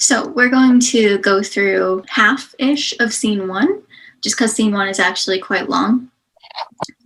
So we're going to go through half-ish of scene 1, just because scene 1 is actually quite long.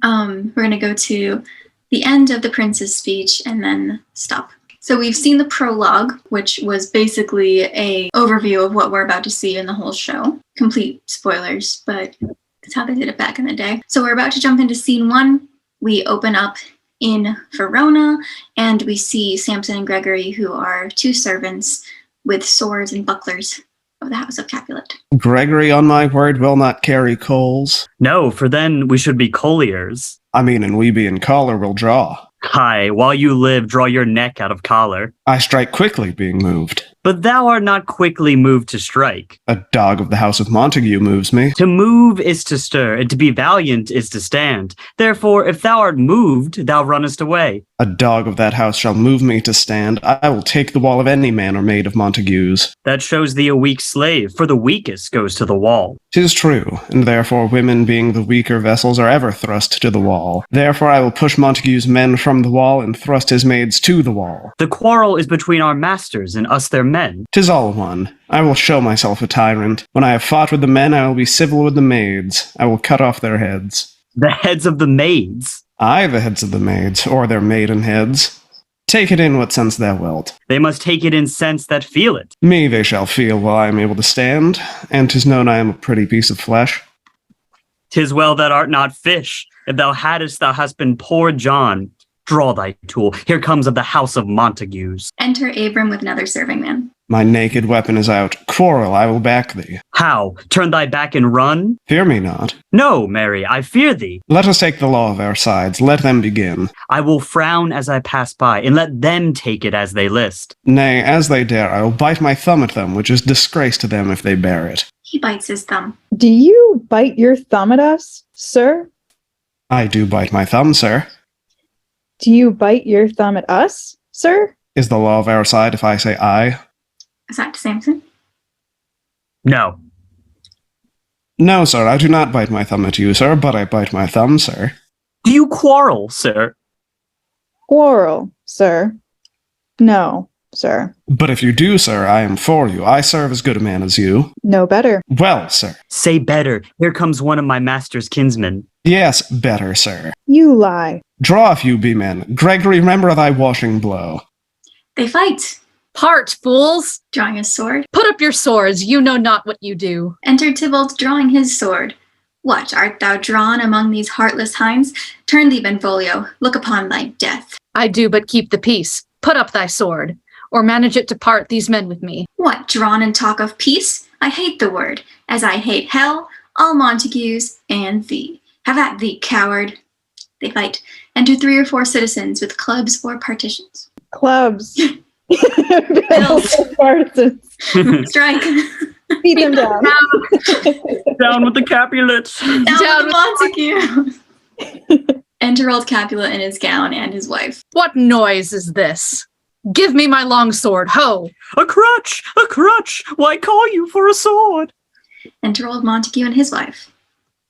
We're going to go to the end of the prince's speech and then stop. So we've seen the prologue, which was basically an overview of what we're about to see in the whole show. Complete spoilers, but that's how they did it back in the day. So we're about to jump into scene 1. We open up in Verona, and we see Samson and Gregory, who are 2 servants with swords and bucklers of the House of Capulet. Gregory, on my word, will not carry coals. No, for then we should be colliers. I mean, and we being collar will draw. Hi, while you live, draw your neck out of collar. I strike quickly, being moved. But thou art not quickly moved to strike. A dog of the House of Montague moves me. To move is to stir, and to be valiant is to stand. Therefore, if thou art moved, thou runnest away. A dog of that house shall move me to stand. I will take the wall of any man or maid of Montague's. That shows thee a weak slave, for the weakest goes to the wall. 'Tis true, and therefore women being the weaker vessels are ever thrust to the wall. Therefore I will push Montague's men from the wall and thrust his maids to the wall. The quarrel is between our masters and us their men. 'Tis all one. I will show myself a tyrant. When I have fought with the men, I will be civil with the maids. I will cut off their heads. The heads of the maids. I the heads of the maids, or their maiden heads. Take it in what sense thou wilt. They must take it in sense that feel it. Me they shall feel while I am able to stand, and 'tis known I am a pretty piece of flesh. 'Tis well that art not fish. If thou hadst, thou hast been poor John. Draw thy tool. Here comes of the House of Montagues. Enter Abram with another serving man. My naked weapon is out. Quarrel, I will back thee. How? Turn thy back and run? Fear me not. No, Mary, I fear thee. Let us take the law of our sides. Let them begin. I will frown as I pass by, and let them take it as they list. Nay, as they dare, I will bite my thumb at them, which is disgrace to them if they bear it. He bites his thumb. Do you bite your thumb at us, sir? I do bite my thumb, sir. Do you bite your thumb at us, sir? Is the law of our side if I say I? Aside to Samson. No. No, sir, I do not bite my thumb at you, sir, but I bite my thumb, sir. Do you quarrel, sir? Quarrel, sir? No, sir. But if you do, sir, I am for you. I serve as good a man as you. No better. Well, sir. Say better. Here comes one of my master's kinsmen. Yes, better, sir. You lie. Draw if you be men. Gregory, remember thy washing blow. They fight. Part, fools! Drawing his sword. Put up your swords, you know not what you do. Enter Tybalt drawing his sword. What, art thou drawn among these heartless hinds? Turn thee, Benvolio, look upon thy death. I do but keep the peace. Put up thy sword, or manage it to part these men with me. What, drawn and talk of peace? I hate the word, as I hate hell, all Montagues, and thee. Have at thee, coward. They fight. Enter 3 or 4 citizens with clubs or partitions. Clubs. Bills. Partisans. Strike. Beat them down. Down with the Capulets. Down with Montague. Enter old Capulet in his gown and his wife. What noise is this? Give me my long sword, ho! A crutch! A crutch! Why call you for a sword? Enter old Montague and his wife.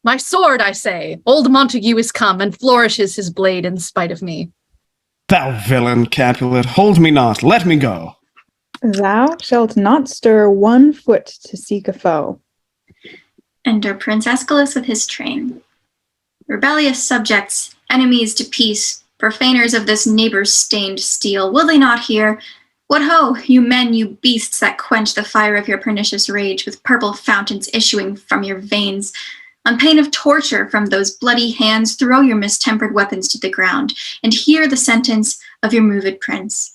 My sword, I say. Old Montague is come and flourishes his blade in spite of me. Thou villain, Capulet, hold me not, let me go. Thou shalt not stir 1 foot to seek a foe. Enter Prince Escalus with his train. Rebellious subjects, enemies to peace, profaners of this neighbor's stained steel, will they not hear? What ho, you men, you beasts that quench the fire of your pernicious rage with purple fountains issuing from your veins. On pain of torture from those bloody hands, throw your mistempered weapons to the ground, and hear the sentence of your moved prince.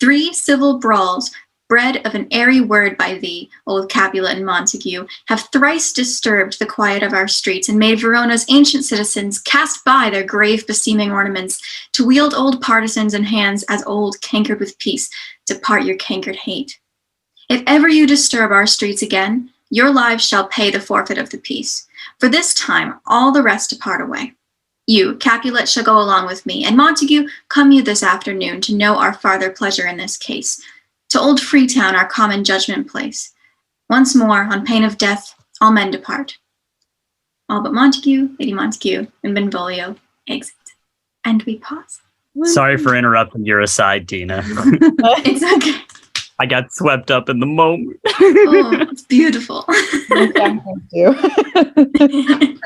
3 civil brawls, bred of an airy word by thee, old Capulet and Montague, have thrice disturbed the quiet of our streets, and made Verona's ancient citizens cast by their grave beseeming ornaments, to wield old partisans in hands as old, cankered with peace, to part your cankered hate. If ever you disturb our streets again, your lives shall pay the forfeit of the peace. For this time, all the rest depart away. You, Capulet, shall go along with me, and Montague, come you this afternoon to know our farther pleasure in this case. To old Freetown, our common judgment place. Once more, on pain of death, all men depart. All but Montague, Lady Montague, and Benvolio exit. And we pause. Sorry for interrupting your aside, Tina. It's okay. I got swept up in the moment. Oh, it's beautiful. No, thank you.